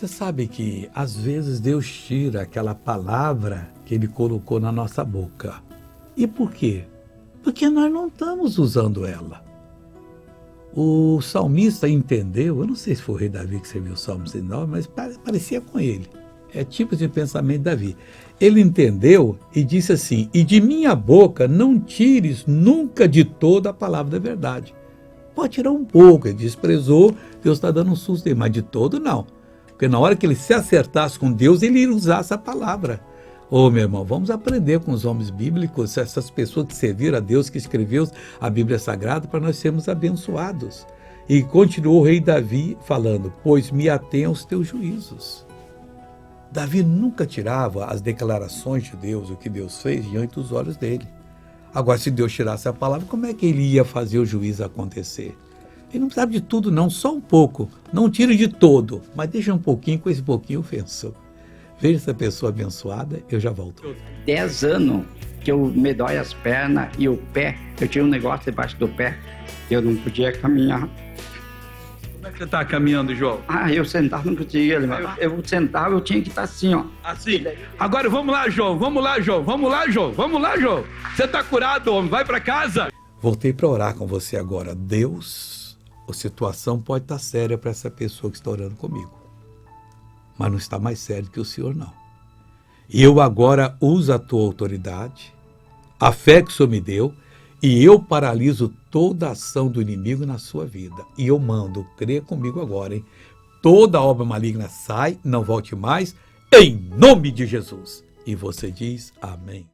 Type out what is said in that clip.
Você sabe que às vezes Deus tira aquela palavra que Ele colocou na nossa boca. E por quê? Porque nós não estamos usando ela. O salmista entendeu, eu não sei se foi o rei Davi que escreveu o Salmo 109, mas parecia com ele. É tipo de pensamento de Davi. Ele entendeu e disse assim: e de minha boca não tires nunca de toda a palavra da verdade. Pode tirar um pouco, ele desprezou, Deus está dando um susto dele, mas de todo não. Porque na hora que ele se acertasse com Deus, ele ia usar essa palavra. Ô, meu irmão, vamos aprender com os homens bíblicos, essas pessoas que serviram a Deus, que escreveu a Bíblia Sagrada, para nós sermos abençoados. E continuou o rei Davi falando: pois me atenho aos teus juízos. Davi nunca tirava as declarações de Deus, o que Deus fez, diante dos olhos dele. Agora, se Deus tirasse a palavra, como é que ele ia fazer o juízo acontecer? Ele não sabe de tudo não, só um pouco. Não tire de todo, mas deixa um pouquinho, com esse pouquinho ofensou. Veja essa pessoa abençoada, eu já volto. 10 anos que eu me dói as pernas e o pé, eu tinha um negócio debaixo do pé, eu não podia caminhar. Como é que você está caminhando, João? Eu sentava, não conseguia levar. Eu sentava, eu tinha que estar assim, ó. Assim? Agora vamos lá, João, vamos lá, João, vamos lá, João, vamos lá, João. Você está curado, homem, vai para casa. Voltei para orar com você agora. Deus, a situação pode estar séria para essa pessoa que está orando comigo, mas não está mais sério que o Senhor, não. E eu agora uso a tua autoridade, a fé que o Senhor me deu, e eu paraliso toda a ação do inimigo na sua vida. E eu mando, crê comigo agora, hein? Toda obra maligna sai, não volte mais, em nome de Jesus. E você diz amém.